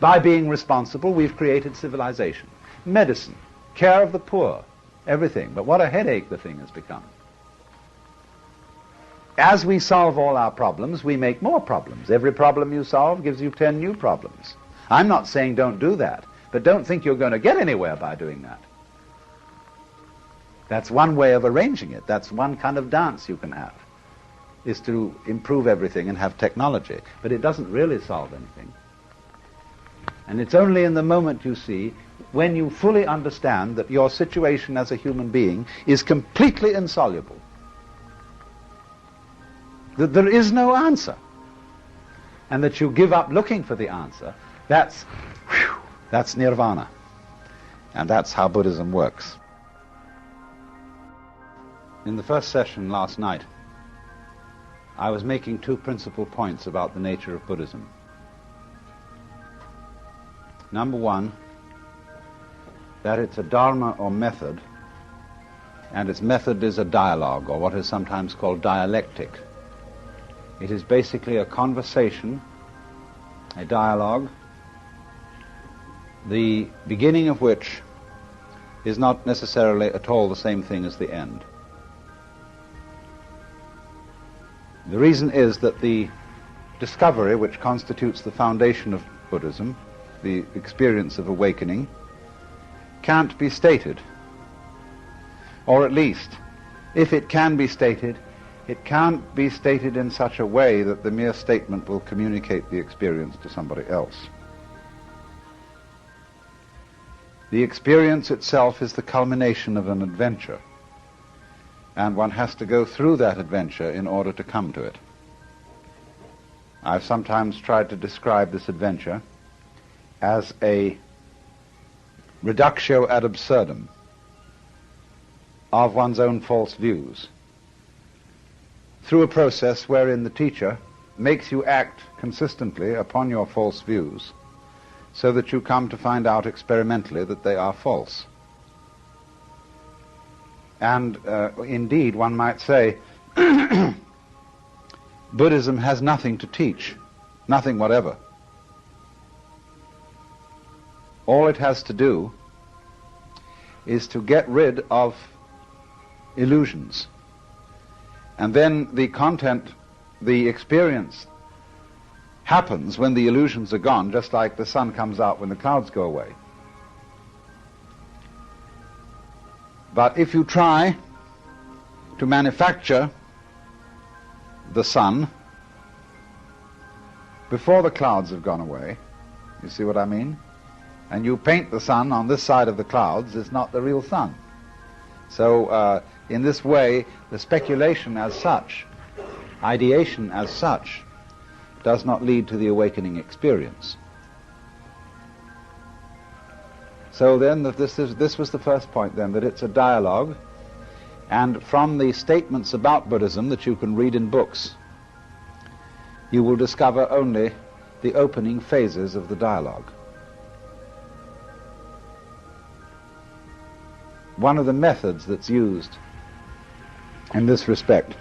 By being responsible, we've created civilization. Medicine, care of the poor, everything. But what a headache the thing has become. As we solve all our problems, we make more problems. Every problem you solve gives you 10 new problems. I'm not saying don't do that, but don't think you're going to get anywhere by doing that. That's one way of arranging it. That's one kind of dance you can have, is to improve everything and have technology. But it doesn't really solve anything. And it's only in the moment, you see, when you fully understand that your situation as a human being is completely insoluble, that there is no answer, and that you give up looking for the answer, that's nirvana. And that's how Buddhism works. In the first session last night, I was making two principal points about the nature of Buddhism. Number one, that it's a dharma or method, and its method is a dialogue, or what is sometimes called dialectic. It is basically a conversation, a dialogue, the beginning of which is not necessarily at all the same thing as the end. The reason is that the discovery which constitutes the foundation of Buddhism, the experience of awakening, can't be stated. Or at least, if it can be stated, it can't be stated in such a way that the mere statement will communicate the experience to somebody else. The experience itself is the culmination of an adventure, and one has to go through that adventure in order to come to it. I've sometimes tried to describe this adventure as a reductio ad absurdum of one's own false views, through a process wherein the teacher makes you act consistently upon your false views, so that you come to find out experimentally that they are false. And indeed, one might say, Buddhism has nothing to teach, nothing whatever. All it has to do is to get rid of illusions. And then the content, the experience happens when the illusions are gone, just like the sun comes out when the clouds go away. But if you try to manufacture the sun before the clouds have gone away, you see what I mean? And you paint the sun on this side of the clouds, it's not the real sun. So in this way, the speculation as such, ideation as such, does not lead to the awakening experience. So then this was the first point then, that it's a dialogue, and from the statements about Buddhism that you can read in books, you will discover only the opening phases of the dialogue. One of the methods that's used in this respect,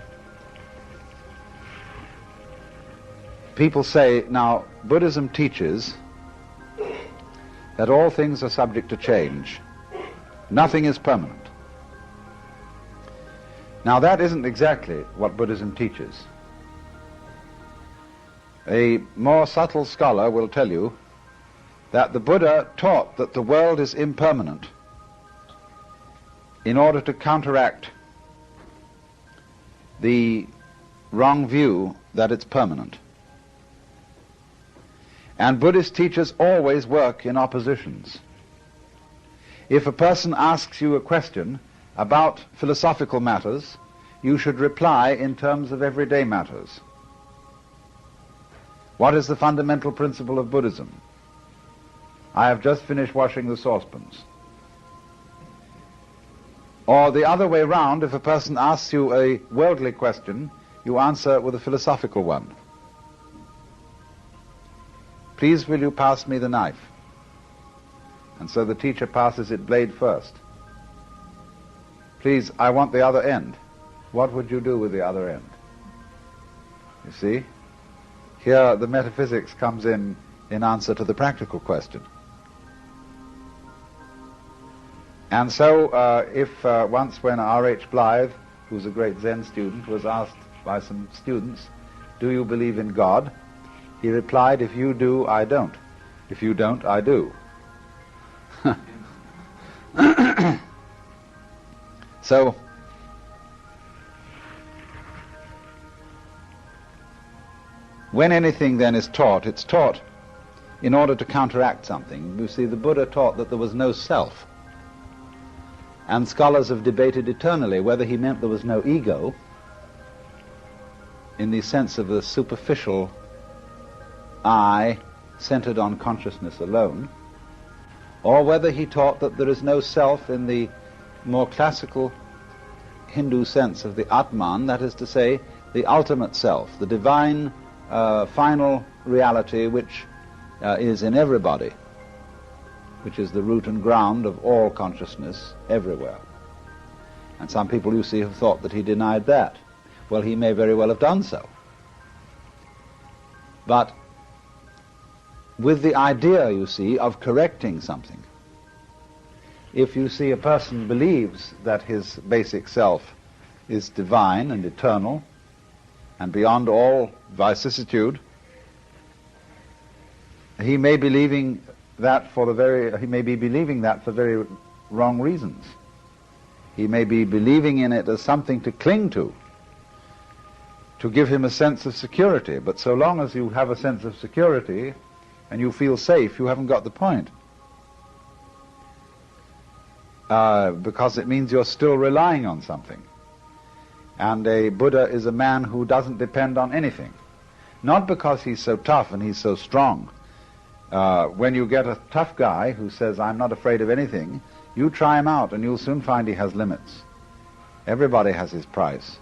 people say, now, Buddhism teaches that all things are subject to change. Nothing is permanent. Now, that isn't exactly what Buddhism teaches. A more subtle scholar will tell you that the Buddha taught that the world is impermanent in order to counteract the wrong view that it's permanent. And Buddhist teachers always work in oppositions. If a person asks you a question about philosophical matters, you should reply in terms of everyday matters. What is the fundamental principle of Buddhism? I have just finished washing the saucepans. Or the other way round, if a person asks you a worldly question, you answer with a philosophical one. Please will you pass me the knife? And so the teacher passes it blade first. Please, I want the other end. What would you do with the other end? You see? Here the metaphysics comes in in answer to the practical question. And so if once when R.H. Blythe, who's a great Zen student, was asked by some students, "Do you believe in God?" he replied, "If you do, I don't. If you don't, I do." So, when anything then is taught, it's taught in order to counteract something. You see, the Buddha taught that there was no self. And scholars have debated eternally whether he meant there was no ego in the sense of a superficial I centered on consciousness alone, or whether he taught that there is no self in the more classical Hindu sense of the Atman, that is to say, the ultimate self, the divine final reality which is in everybody, which is the root and ground of all consciousness everywhere. And some people, you see, have thought that he denied that. Well, he may very well have done so. But with the idea, you see, of correcting something. If you see a person believes that his basic self is divine and eternal and beyond all vicissitude, he may be believing that for very wrong reasons. He may be believing in it as something to cling to give him a sense of security. But so long as you have a sense of security and you feel safe, you haven't got the point. Because it means you're still relying on something. And a Buddha is a man who doesn't depend on anything. Not because he's so tough and he's so strong. When you get a tough guy who says, "I'm not afraid of anything," you try him out and you'll soon find he has limits. Everybody has his price,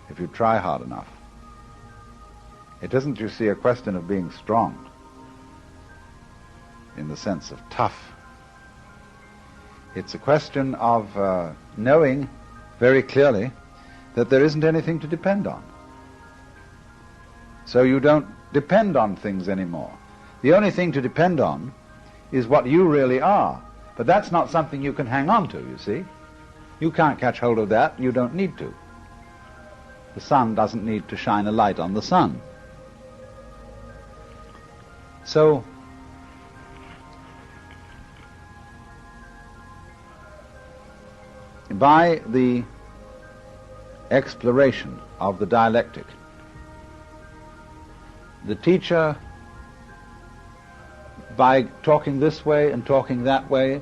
if you try hard enough. It isn't, you see, a question of being strong in the sense of tough. It's a question of knowing very clearly that there isn't anything to depend on. So you don't depend on things anymore. The only thing to depend on is what you really are. But that's not something you can hang on to, you see. You can't catch hold of that. You don't need to. The sun doesn't need to shine a light on the sun. So, by the exploration of the dialectic, the teacher, by talking this way and talking that way,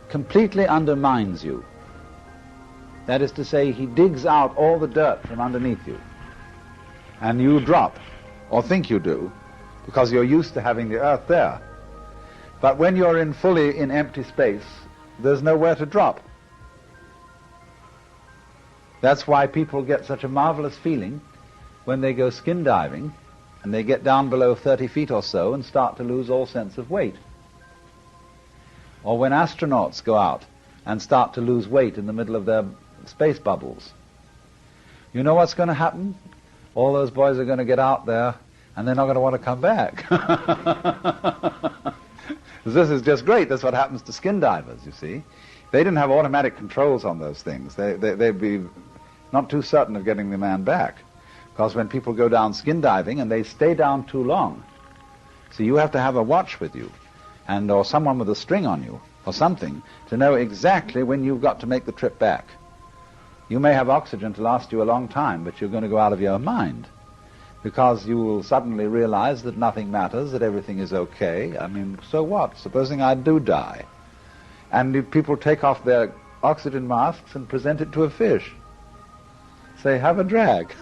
completely undermines you. That is to say, he digs out all the dirt from underneath you. And you drop, or think you do, because you're used to having the earth there. But when you're fully in empty space, there's nowhere to drop. That's why people get such a marvelous feeling when they go skin diving and they get down below 30 feet or so and start to lose all sense of weight. Or when astronauts go out and start to lose weight in the middle of their space bubbles. You know what's going to happen? All those boys are going to get out there and they're not going to want to come back. This is just great. That's what happens to skin divers, you see. They didn't have automatic controls on those things. They'd be not too certain of getting the man back. Because when people go down skin diving and they stay down too long, so you have to have a watch with you, or someone with a string on you, or something, to know exactly when you've got to make the trip back. You may have oxygen to last you a long time, but you're going to go out of your mind, because you will suddenly realize that nothing matters, that everything is okay. I mean, so what? Supposing I do die. And people take off their oxygen masks and present it to a fish. Say, have a drag.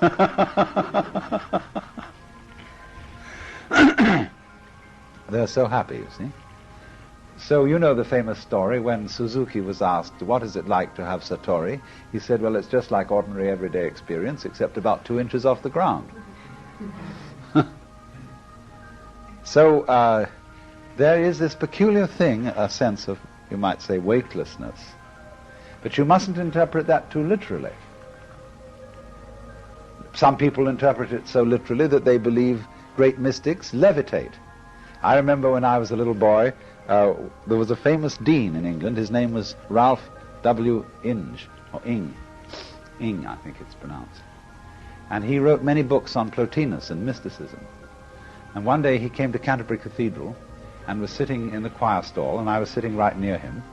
They're so happy, you see. So you know the famous story when Suzuki was asked, what is it like to have Satori? He said, well, it's just like ordinary everyday experience, except about 2 inches off the ground. So there is this peculiar thing, a sense of, you might say, weightlessness. But you mustn't interpret that too literally. Some people interpret it so literally that they believe great mystics levitate. I remember when I was a little boy, there was a famous dean in England. His name was Ralph W. Inge, or Ing, I think it's pronounced. And he wrote many books on Plotinus and mysticism. And one day he came to Canterbury Cathedral and was sitting in the choir stall, and I was sitting right near him.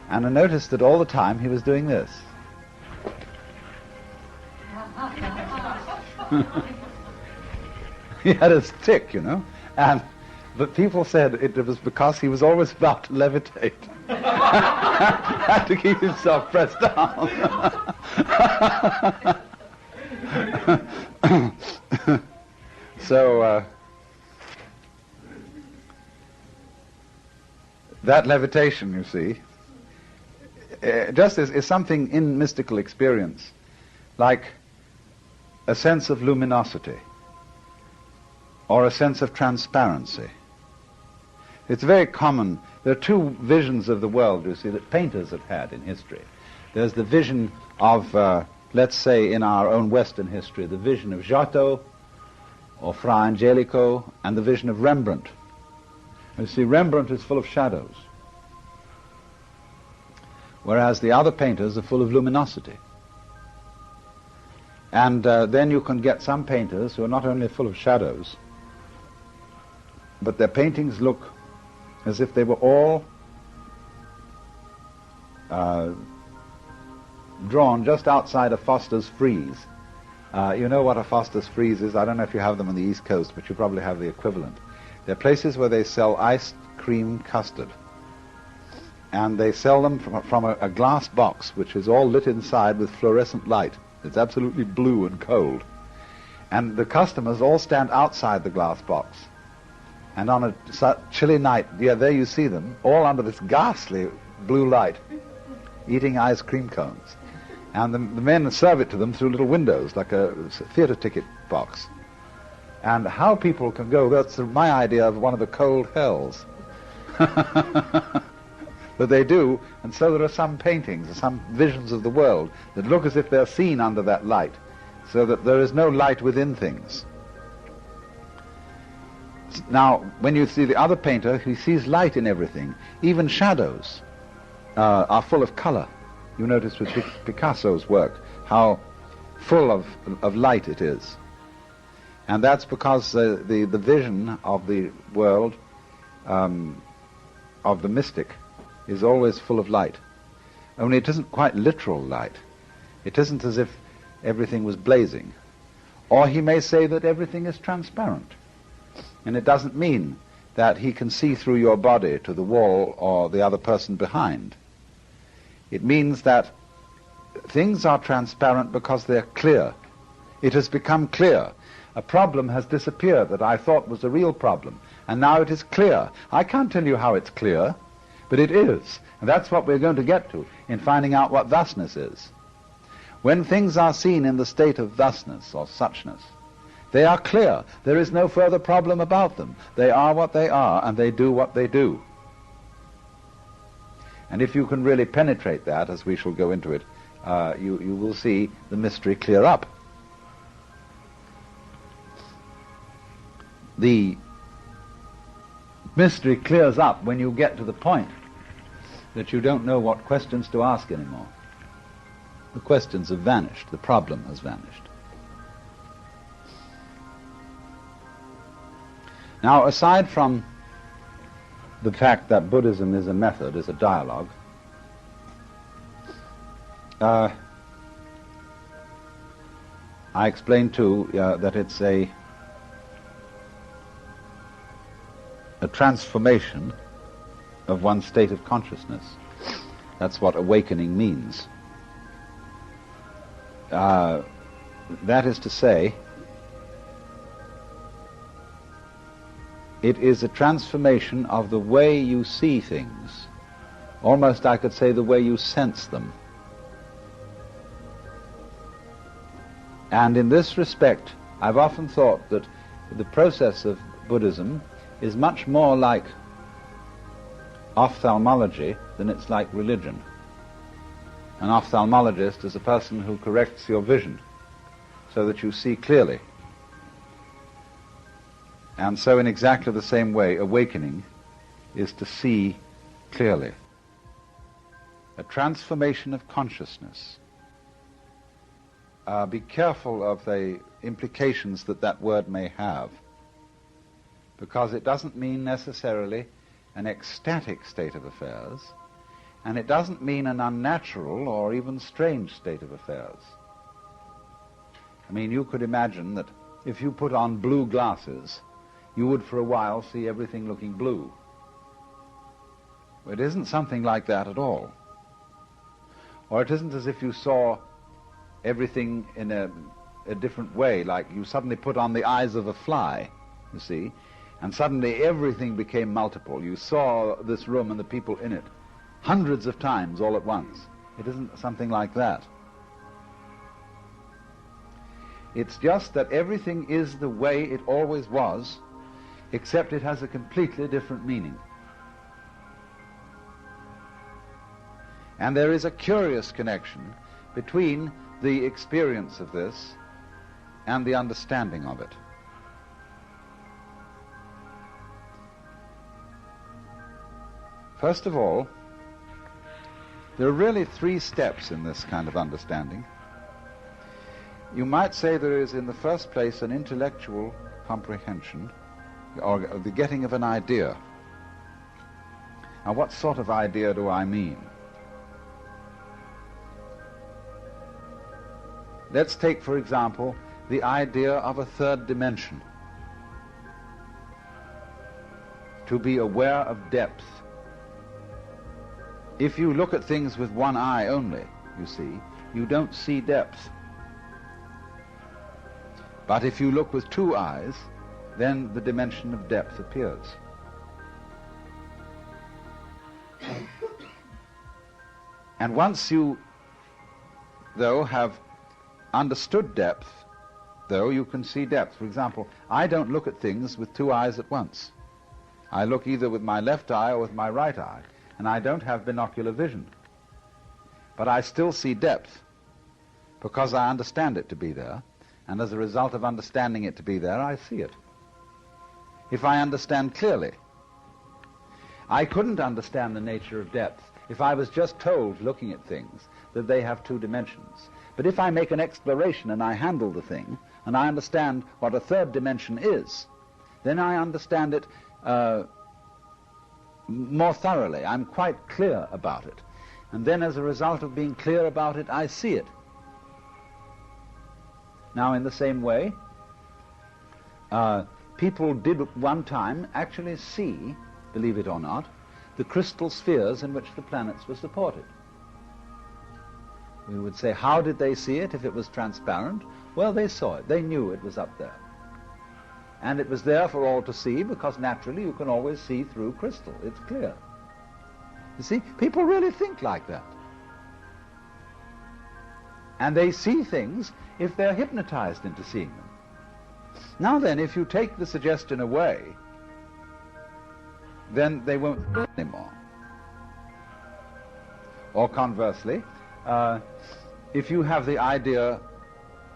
And I noticed that all the time he was doing this. He had a stick, you know, but people said it was because he was always about to levitate. Had to keep himself pressed down. So that levitation, you see, just is something in mystical experience, like a sense of luminosity or a sense of transparency. It's very common. There are two visions of the world, you see, that painters have had in history. There's the vision of, let's say, in our own Western history, the vision of Giotto or Fra Angelico, and the vision of Rembrandt. You see, Rembrandt is full of shadows, whereas the other painters are full of luminosity. And then you can get some painters who are not only full of shadows, but their paintings look as if they were all drawn just outside a Foster's frieze. You know what a Foster's frieze is? I don't know if you have them on the East Coast, but you probably have the equivalent. They're places where they sell ice cream custard. And they sell them from a glass box, which is all lit inside with fluorescent light. It's absolutely blue and cold. And the customers all stand outside the glass box. And on a chilly night, yeah, there you see them, all under this ghastly blue light, eating ice cream cones. And the men serve it to them through little windows, like a theater ticket box. And how people can go, that's my idea of one of the cold hells. But they do, and so there are some paintings, some visions of the world that look as if they're seen under that light, so that there is no light within things. Now, when you see the other painter, he sees light in everything. Even shadows are full of color. You notice with Picasso's work how full of light it is. And that's because the vision of the world, of the mystic, is always full of light. Only it isn't quite literal light. It isn't as if everything was blazing. Or he may say that everything is transparent. And it doesn't mean that he can see through your body to the wall or the other person behind. It means that things are transparent because they're clear. It has become clear. A problem has disappeared that I thought was a real problem, and now it is clear. I can't tell you how it's clear, but it is. And that's what we're going to get to in finding out what thusness is. When things are seen in the state of thusness or suchness, they are clear. There is no further problem about them. They are what they are, and they do what they do. And if you can really penetrate that, as we shall go into it, you will see the mystery clear up. The mystery clears up when you get to the point that you don't know what questions to ask anymore. The questions have vanished. The problem has vanished. Now, aside from the fact that Buddhism is a method, is a dialogue, I explained too that it's a transformation of one's state of consciousness. That's what awakening means. That is to say, it is a transformation of the way you see things. Almost, I could say, the way you sense them. And in this respect, I've often thought that the process of Buddhism is much more like ophthalmology than it's like religion. An ophthalmologist is a person who corrects your vision so that you see clearly. And so in exactly the same way, awakening is to see clearly. A transformation of consciousness. Be careful of the implications that that word may have, because it doesn't mean necessarily an ecstatic state of affairs, and it doesn't mean an unnatural or even strange state of affairs. I mean, you could imagine that if you put on blue glasses, you would for a while see everything looking blue. It isn't something like that at all. Or it isn't as if you saw everything in a different way, like you suddenly put on the eyes of a fly, you see, and suddenly everything became multiple. You saw this room and the people in it hundreds of times all at once. It isn't something like that. It's just that everything is the way it always was, except it has a completely different meaning. And there is a curious connection between the experience of this and the understanding of it. First of all, there are really three steps in this kind of understanding. You might say there is, in the first place, an intellectual comprehension, or the getting of an idea. Now, what sort of idea do I mean? Let's take, for example, the idea of a third dimension. To be aware of depth. If you look at things with one eye only, you see, you don't see depth. But if you look with two eyes, then the dimension of depth appears. And once you, though, have understood depth, though, you can see depth. For example, I don't look at things with two eyes at once. I look either with my left eye or with my right eye, and I don't have binocular vision. But I still see depth, because I understand it to be there, and as a result of understanding it to be there, I see it. If I understand clearly, I couldn't understand the nature of depth if I was just told, looking at things, that they have two dimensions. But if I make an exploration and I handle the thing, and I understand what a third dimension is, then I understand it more thoroughly. I'm quite clear about it. And then as a result of being clear about it, I see it. Now, in the same way, people did at one time actually see, believe it or not, the crystal spheres in which the planets were supported. We would say, how did they see it if it was transparent? Well, they saw it. They knew it was up there. And it was there for all to see, because naturally you can always see through crystal. It's clear. You see, people really think like that. And they see things if they're hypnotized into seeing them. Now then, if you take the suggestion away, then they won't see anymore. Or conversely, if you have the idea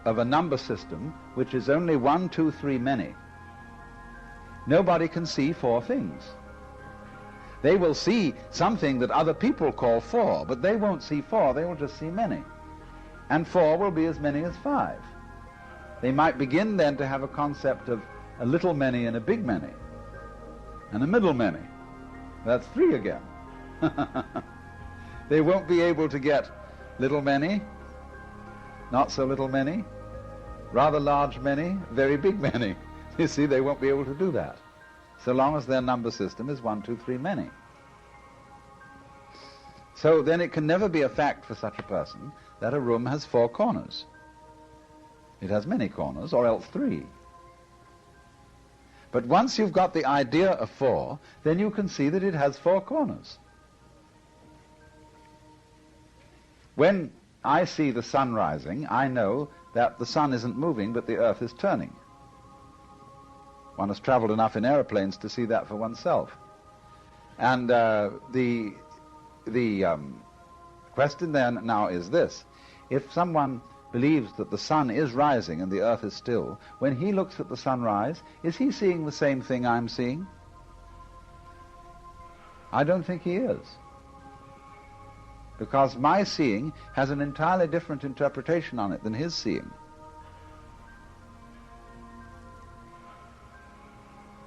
of a number system which is only 1, 2, 3 many, nobody can see four things. They will see something that other people call four, but they won't see four, they will just see many. And four will be as many as 5. They might begin then to have a concept of a little many and a big many, and a middle many. That's 3 again. They won't be able to get little many, not so little many, rather large many, very big many. You see, they won't be able to do that, so long as their number system is 1, 2, 3 many. So then it can never be a fact for such a person that a room has 4 corners. It has many corners, or else 3. But once you've got the idea of 4, then you can see that it has 4 corners. When I see the sun rising, I know that the sun isn't moving, but the earth is turning. One has traveled enough in aeroplanes to see that for oneself. And the question then now is this. If someone believes that the sun is rising and the earth is still, when he looks at the sunrise, is he seeing the same thing I'm seeing? I don't think he is. Because my seeing has an entirely different interpretation on it than his seeing.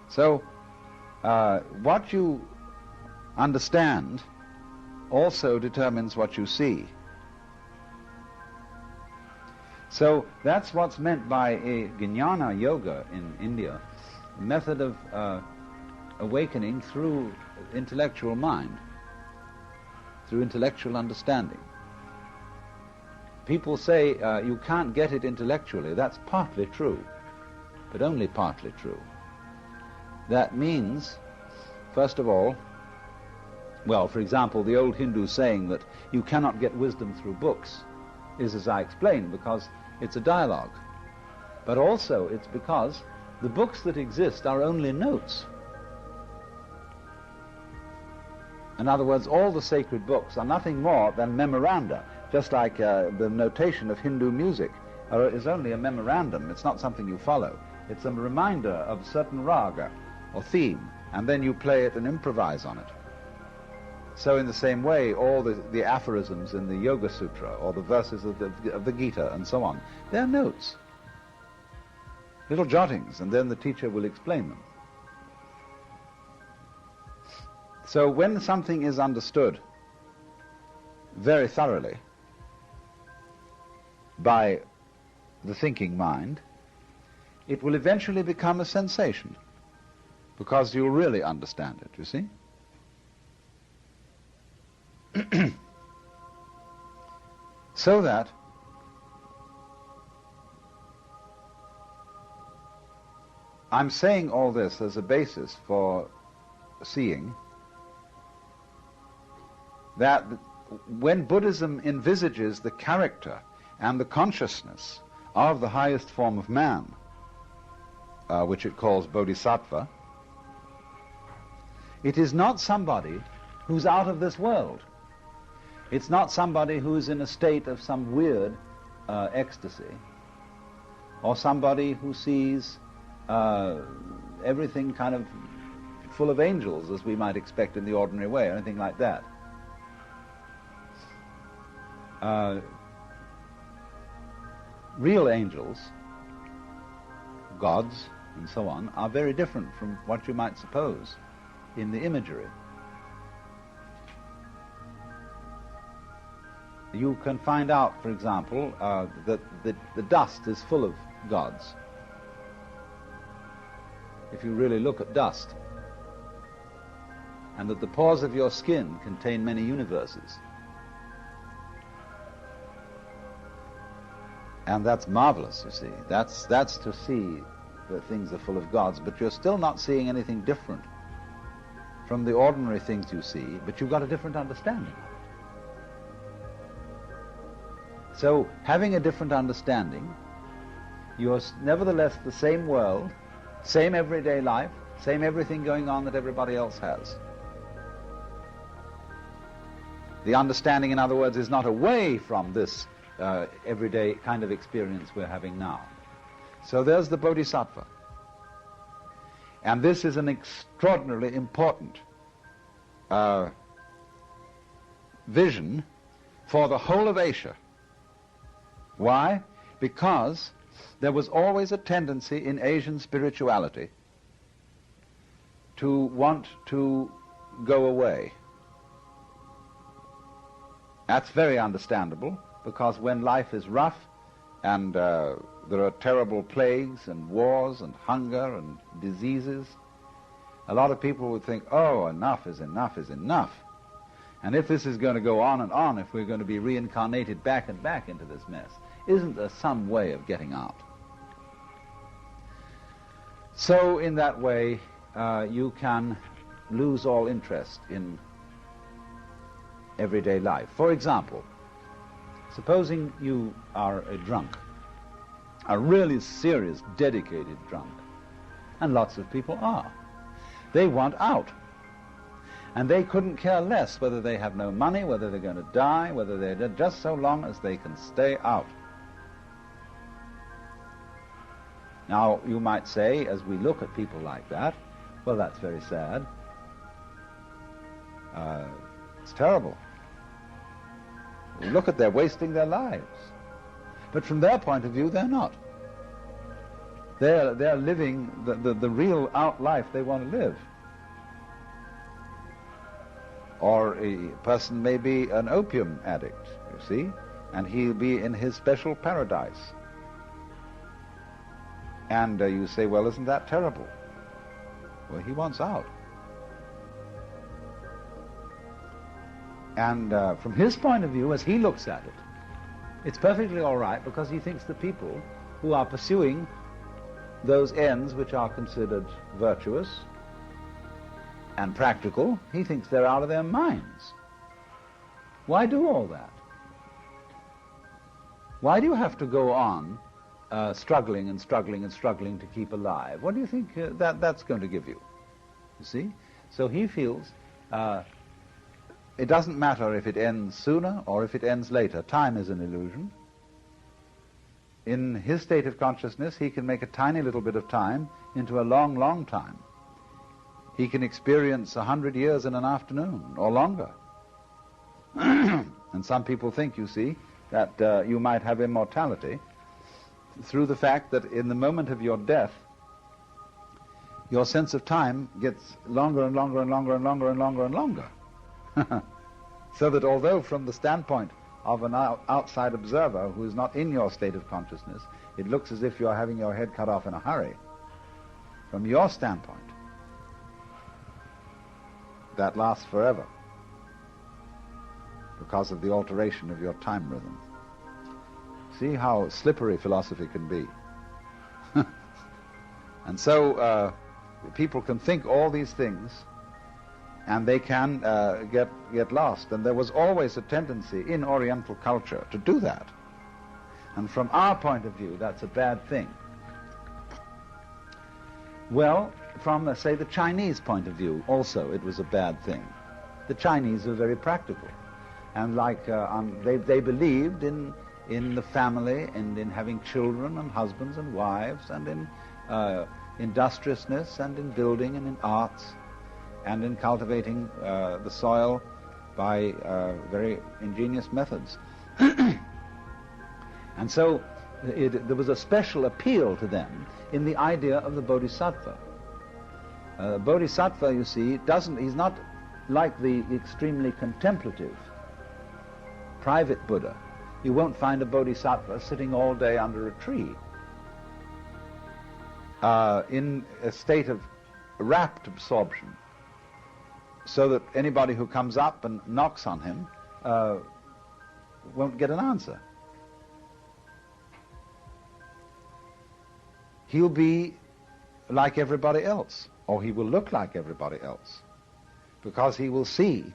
So, what you understand also determines what you see. So that's what's meant by a Jnana yoga in India, a method of awakening through intellectual mind, through intellectual understanding. People say you can't get it intellectually. That's partly true, but only partly true. That means, first of all, well, for example, the old Hindu saying that you cannot get wisdom through books is, as I explained, because it's a dialogue. But also it's because the books that exist are only notes. In other words, all the sacred books are nothing more than memoranda, just like the notation of Hindu music is only a memorandum. It's not something you follow. It's a reminder of a certain raga or theme, and then you play it and improvise on it. So in the same way, all the aphorisms in the Yoga Sutra or the verses of the Gita and so on, they're notes, little jottings, and then the teacher will explain them. So when something is understood very thoroughly by the thinking mind, it will eventually become a sensation, because you'll really understand it, you see? So that I'm saying all this as a basis for seeing that when Buddhism envisages the character and the consciousness of the highest form of man, which it calls bodhisattva, it is not somebody who's out of this world. It's not somebody who's in a state of some weird ecstasy, or somebody who sees everything kind of full of angels, as we might expect in the ordinary way, or anything like that. Real angels, gods, and so on, are very different from what you might suppose in the imagery. You can find out, for example, that the dust is full of gods. If you really look at dust, and that the pores of your skin contain many universes. And that's marvelous, you see. That's to see that things are full of gods, but you're still not seeing anything different from the ordinary things you see, but you've got a different understanding of it. So, having a different understanding, you're nevertheless the same world, same everyday life, same everything going on that everybody else has. The understanding, in other words, is not away from this everyday kind of experience we're having now. So there's the bodhisattva. And this is an extraordinarily important vision for the whole of Asia. Why? Because there was always a tendency in Asian spirituality to want to go away. That's very understandable, because when life is rough and there are terrible plagues and wars and hunger and diseases, a lot of people would think, oh, enough is enough is enough. And if this is going to go on and on, if we're going to be reincarnated back and back into this mess, isn't there some way of getting out? So in that way, you can lose all interest in everyday life. For example, supposing you are a drunk, a really serious, dedicated drunk, and lots of people are. They want out. And they couldn't care less whether they have no money, whether they're going to die, whether they're just so long as they can stay out. Now, you might say, as we look at people like that, well, that's very sad. It's terrible. Look at, they're wasting their lives. But from their point of view, they're not. They're living the real out life they want to live. Or a person may be an opium addict, you see, and he'll be in his special paradise. And you say, well, isn't that terrible? Well, he wants out. And from his point of view, as he looks at it, it's perfectly all right, because he thinks the people who are pursuing those ends which are considered virtuous and practical, he thinks they're out of their minds. Why do all that? Why do you have to go on struggling and struggling and struggling to keep alive? What do you think that's going to give you? You see? So he feels it doesn't matter if it ends sooner or if it ends later. Time is an illusion. In his state of consciousness, he can make a tiny little bit of time into a long, long time. He can experience 100 years in an afternoon or longer. And some people think, you see, that you might have immortality through the fact that in the moment of your death, your sense of time gets longer and longer and longer and longer and longer and longer. So that although from the standpoint of an outside observer who is not in your state of consciousness, it looks as if you're having your head cut off in a hurry, from your standpoint, that lasts forever because of the alteration of your time rhythm. See how slippery philosophy can be. And so people can think all these things, and they can get lost. And there was always a tendency in Oriental culture to do that. And from our point of view, that's a bad thing. Well, from, say, the Chinese point of view, also, it was a bad thing. The Chinese were very practical. And like, they believed in the family and in having children and husbands and wives and in industriousness and in building and in arts and in cultivating the soil by very ingenious methods. And so there was a special appeal to them in the idea of the bodhisattva. Bodhisattva, you see, he's not like the extremely contemplative private Buddha. You won't find a bodhisattva sitting all day under a tree in a state of rapt absorption, so that anybody who comes up and knocks on him won't get an answer. He'll be like everybody else, or he will look like everybody else, because he will see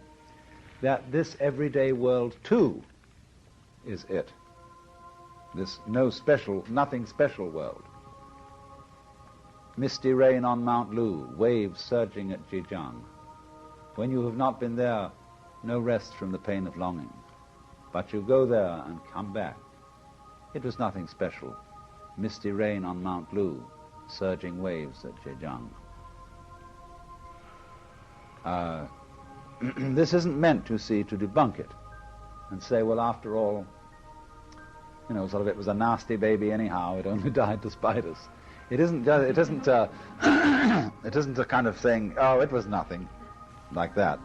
that this everyday world too is it. This nothing special world. Misty rain on Mount Lu, waves surging at Zhejiang. When you have not been there, no rest from the pain of longing. But you go there and come back. It was nothing special. Misty rain on Mount Lu, surging waves at Zhejiang. This isn't meant, you see, to debunk it and say, well, after all, it was a nasty baby anyhow, it only died to spite us. It isn't it isn't a kind of saying, oh, it was nothing, like that.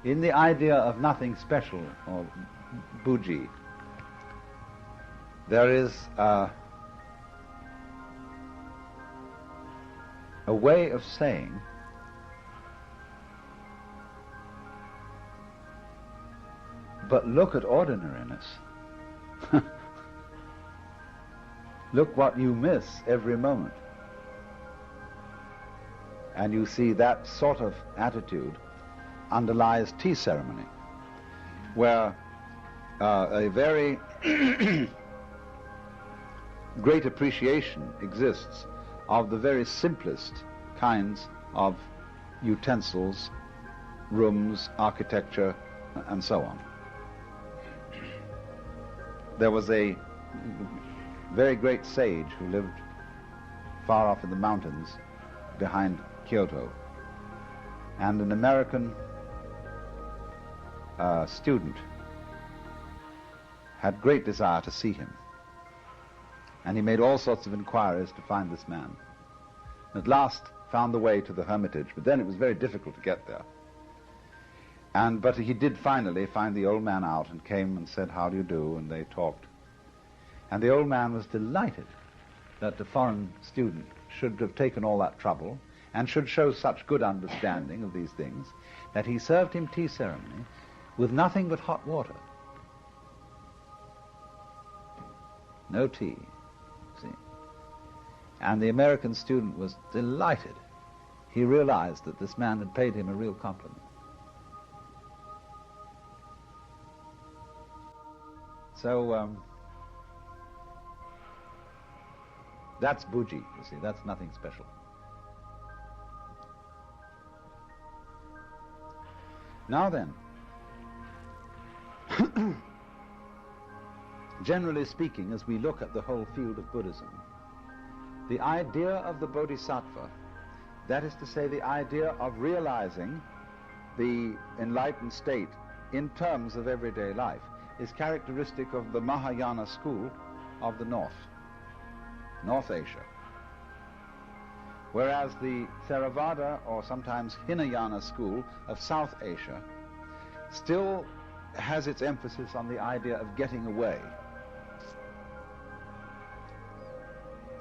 In the idea of nothing special, or buji, there is a way of saying but look at ordinariness. Look what you miss every moment. And you see that sort of attitude underlies tea ceremony, where a very great appreciation exists of the very simplest kinds of utensils, rooms, architecture, and so on. There was a very great sage who lived far off in the mountains behind Kyoto, and an American student had great desire to see him, and he made all sorts of inquiries to find this man. At last found the way to the hermitage, but then it was very difficult to get there. But he did finally find the old man out and came and said, "How do you do?" and they talked. And the old man was delighted that the foreign student should have taken all that trouble and should show such good understanding of these things that he served him tea ceremony with nothing but hot water. No tea, see. And the American student was delighted. He realized that this man had paid him a real compliment. So that's buji, you see, that's nothing special. Now then, generally speaking, as we look at the whole field of Buddhism, the idea of the bodhisattva, that is to say, the idea of realizing the enlightened state in terms of everyday life, is characteristic of the Mahayana school of the North Asia. Whereas the Theravada, or sometimes Hinayana school of South Asia, still has its emphasis on the idea of getting away.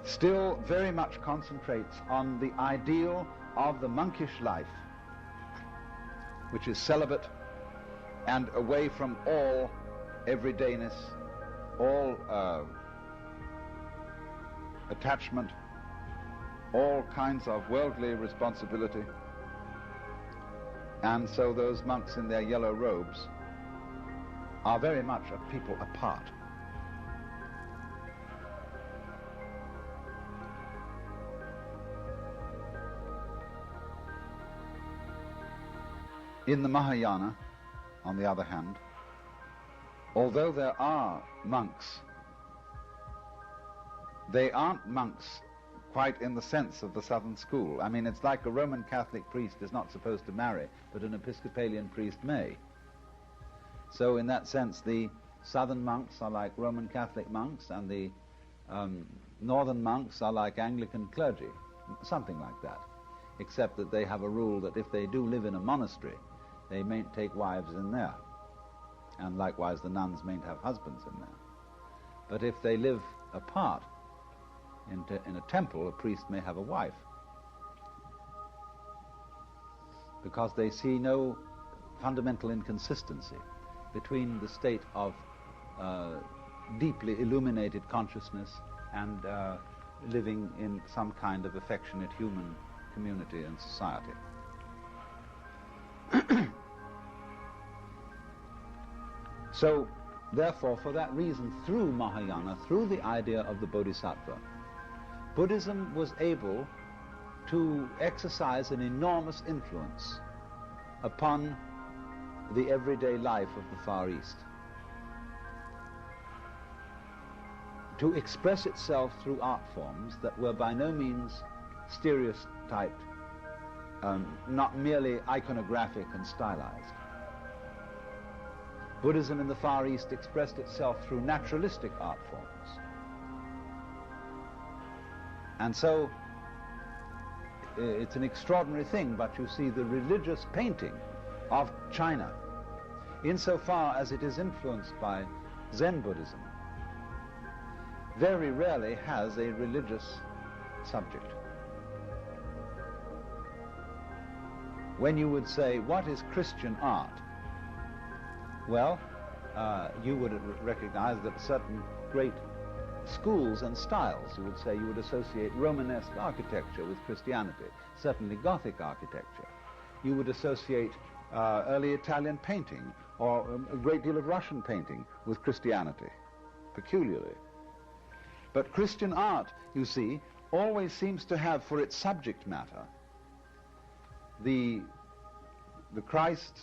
Still very much concentrates on the ideal of the monkish life, which is celibate and away from all everydayness, all attachment, all kinds of worldly responsibility. And so those monks in their yellow robes are very much a people apart. In the Mahayana, on the other hand, although there are monks, they aren't monks quite in the sense of the Southern school. I mean, it's like a Roman Catholic priest is not supposed to marry, but an Episcopalian priest may. So in that sense, the Southern monks are like Roman Catholic monks, and the Northern monks are like Anglican clergy, something like that, except that they have a rule that if they do live in a monastery, they mayn't take wives in there. And likewise the nuns mayn't have husbands in there. But if they live apart in a temple, a priest may have a wife, because they see no fundamental inconsistency between the state of deeply illuminated consciousness and living in some kind of affectionate human community and society. So, therefore, for that reason, through Mahayana, through the idea of the Bodhisattva, Buddhism was able to exercise an enormous influence upon the everyday life of the Far East, to express itself through art forms that were by no means stereotyped, not merely iconographic and stylized. Buddhism in the Far East expressed itself through naturalistic art forms. And so it's an extraordinary thing, but you see the religious painting of China, insofar as it is influenced by Zen Buddhism, very rarely has a religious subject. When you would say, what is Christian art? Well, you would recognize that certain great schools and styles, you would say, you would associate Romanesque architecture with Christianity, certainly Gothic architecture. You would associate early Italian painting, or a great deal of Russian painting, with Christianity, peculiarly. But Christian art, you see, always seems to have for its subject matter the Christ,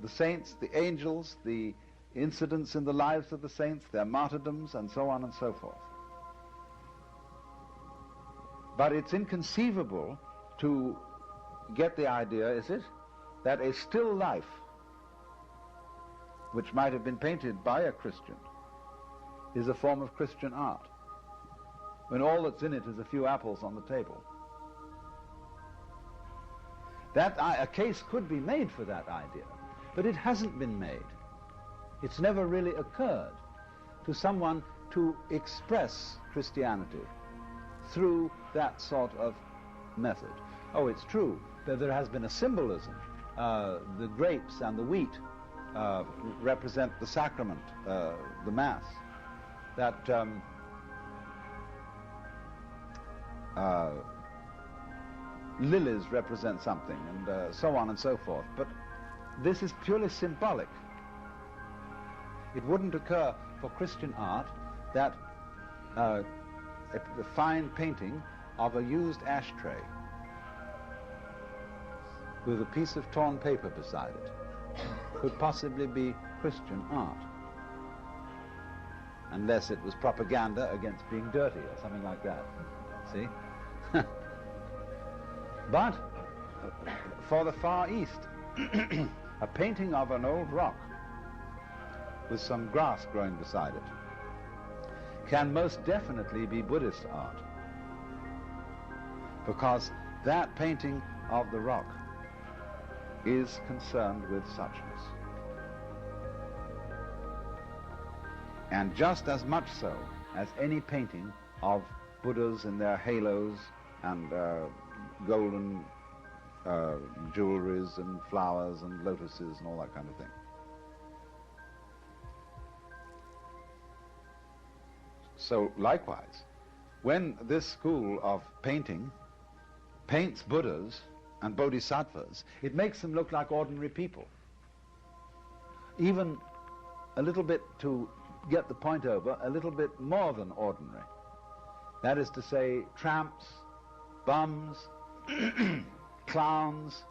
the saints, the angels, the incidents in the lives of the saints, their martyrdoms, and so on and so forth. But it's inconceivable to get the idea, is it, that a still life, which might have been painted by a Christian, is a form of Christian art, when all that's in it is a few apples on the table. A case could be made for that idea, but it hasn't been made. It's never really occurred to someone to express Christianity through that sort of method. Oh, it's true that there has been a symbolism. The grapes and the wheat represent the sacrament, the Mass. That lilies represent something, and so on and so forth. But this is purely symbolic. It wouldn't occur for Christian art that a fine painting of a used ashtray with a piece of torn paper beside it could possibly be Christian art, unless it was propaganda against being dirty or something like that. See? But for the Far East, a painting of an old rock with some grass growing beside it can most definitely be Buddhist art, because that painting of the rock is concerned with suchness. And just as much so as any painting of Buddhas in their halos and golden jewelries and flowers and lotuses and all that kind of thing. So likewise, when this school of painting paints Buddhas and Bodhisattvas, it makes them look like ordinary people. Even a little bit, to get the point over, a little bit more than ordinary. That is to say, tramps, bums, clowns,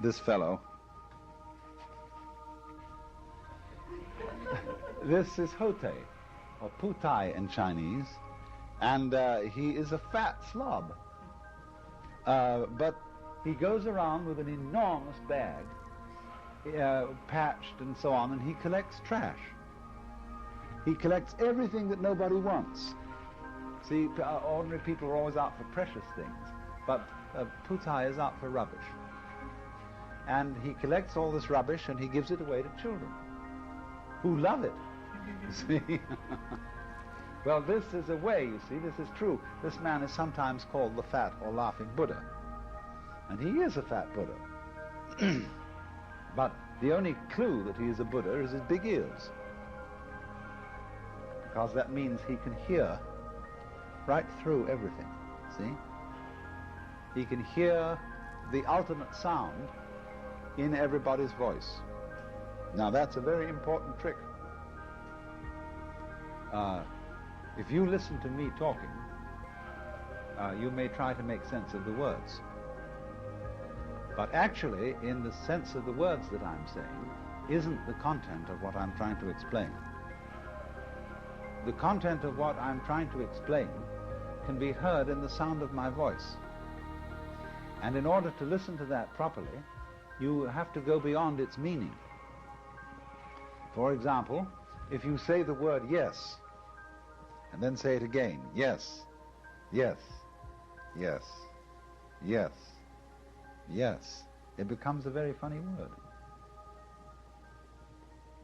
this fellow. This is Hote, or Putai in Chinese, and he is a fat slob. But he goes around with an enormous bag, patched and so on, and he collects trash. He collects everything that nobody wants. See, ordinary people are always out for precious things, but Putai is out for rubbish. And he collects all this rubbish and he gives it away to children who love it. See? Well, this is a way, you see, this is true. This man is sometimes called the fat or laughing Buddha. And he is a fat Buddha. But the only clue that he is a Buddha is his big ears, because that means he can hear right through everything, see? He can hear the ultimate sound in everybody's voice. Now that's a very important trick. If you listen to me talking, you may try to make sense of the words. But actually, in the sense of the words that I'm saying, isn't the content of what I'm trying to explain. The content of what I'm trying to explain can be heard in the sound of my voice. And in order to listen to that properly, you have to go beyond its meaning. For example, if you say the word yes, and then say it again, yes, yes, yes, yes, yes, it becomes a very funny word.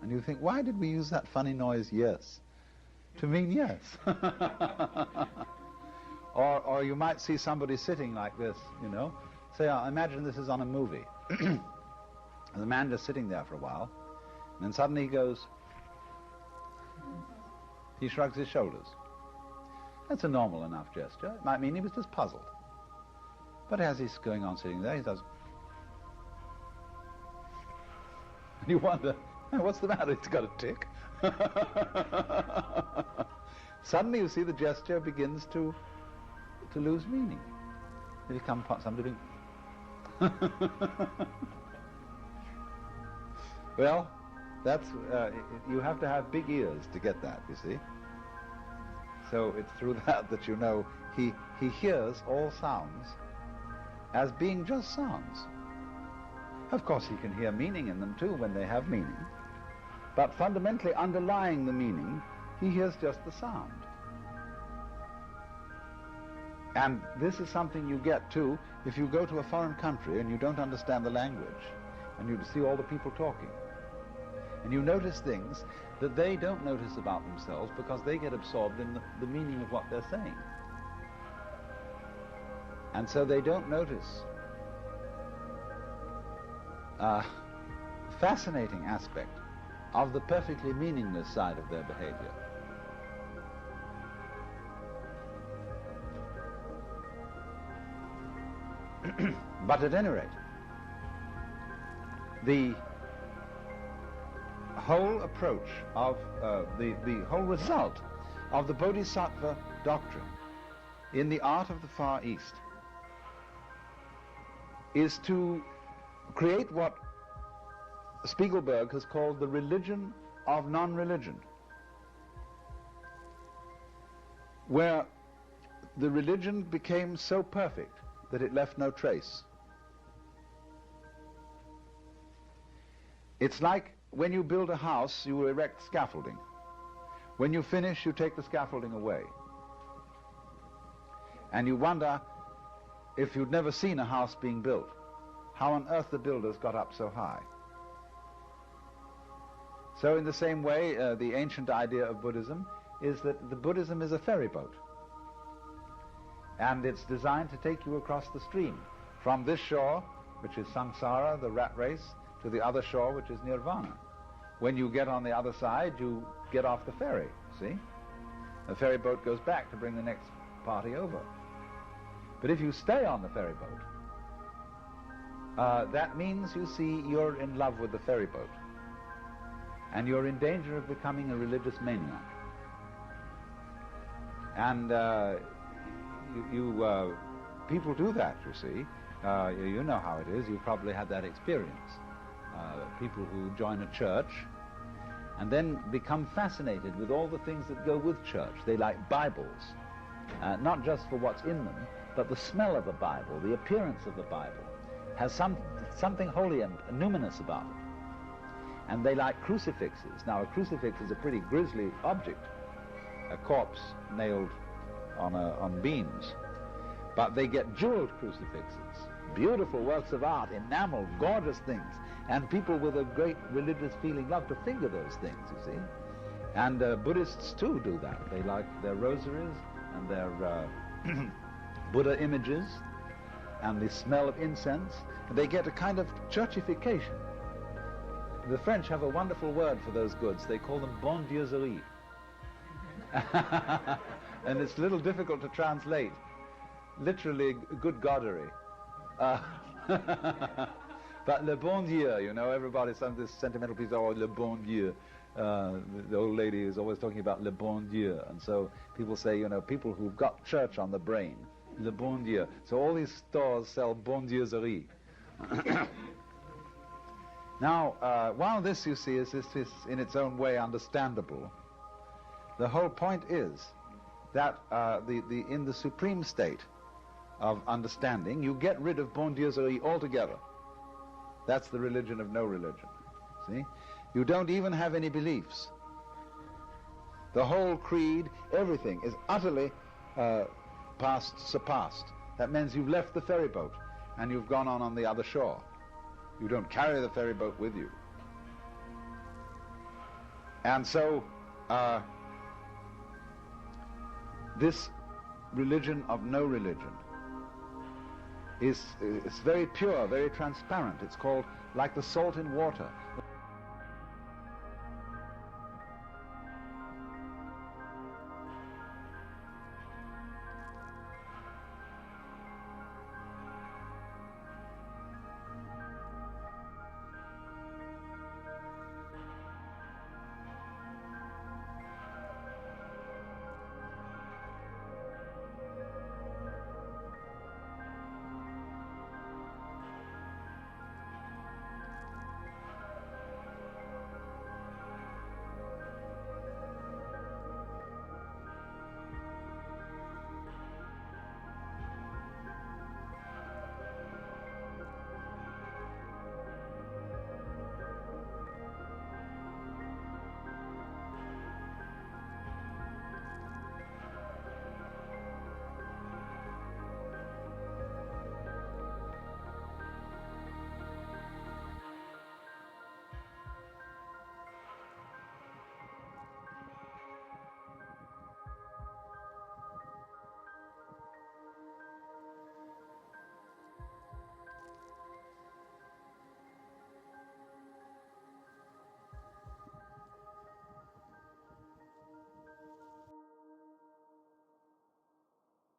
And you think, why did we use that funny noise, yes, to mean yes? Or you might see somebody sitting like this, you know. Say, imagine this is on a movie. And the man just sitting there for a while, and then suddenly he goes, he shrugs his shoulders. That's a normal enough gesture. It might mean he was just puzzled. But as he's going on sitting there, he does. And you wonder, what's the matter? He's got a tick. Suddenly you see the gesture begins to lose meaning. It becomes somebody doing. Well, That's you have to have big ears to get that, you see. So it's through that you know he hears all sounds as being just sounds. Of course, he can hear meaning in them too when they have meaning, but fundamentally underlying the meaning, he hears just the sound. And this is something you get too if you go to a foreign country and you don't understand the language, and you see all the people talking. And you notice things that they don't notice about themselves because they get absorbed in the meaning of what they're saying. And so they don't notice a fascinating aspect of the perfectly meaningless side of their behavior. But at any rate, the whole approach of the whole result of the Bodhisattva doctrine in the art of the Far East is to create what Spiegelberg has called the religion of non-religion, where the religion became so perfect that it left no trace. It's like when you build a house, you erect scaffolding. When you finish, you take the scaffolding away. And you wonder, if you'd never seen a house being built, how on earth the builders got up so high. So in the same way, the ancient idea of Buddhism is that the Buddhism is a ferry boat. And it's designed to take you across the stream, from this shore, which is samsara, the rat race, to the other shore, which is nirvana. When you get on the other side, you get off the ferry, see? The ferry boat goes back to bring the next party over. But if you stay on the ferry boat, that means, you see, you're in love with the ferry boat. And you're in danger of becoming a religious maniac. And people do that, you see. You know how it is. You've probably had that experience. People who join a church and then become fascinated with all the things that go with church. They like Bibles, not just for what's in them, but the smell of the Bible, the appearance of the Bible, has something holy and numinous about it. And they like crucifixes. Now, a crucifix is a pretty grisly object, a corpse nailed on beams. But they get jeweled crucifixes, beautiful works of art, enameled, gorgeous things. And people with a great religious feeling love to finger those things, you see. And Buddhists too do that. They like their rosaries and their Buddha images and the smell of incense. And they get a kind of churchification. The French have a wonderful word for those goods. They call them bondieuserie. And it's a little difficult to translate. Literally, good goddery. But le bon Dieu, you know, everybody, some of this sentimental piece, oh, le bon Dieu. The old lady is always talking about le bon Dieu. And so people say, you know, people who've got church on the brain, le bon Dieu. So all these stores sell bondieuserie. Now, while this, you see, is in its own way understandable, the whole point is that in the supreme state of understanding, you get rid of bondieuserie altogether. That's the religion of no religion. See? You don't even have any beliefs. The whole creed, everything is utterly surpassed. That means you've left the ferry boat and you've gone on the other shore. You don't carry the ferry boat with you. And so, this religion of no religion is very pure, very transparent. It's called like the salt in water.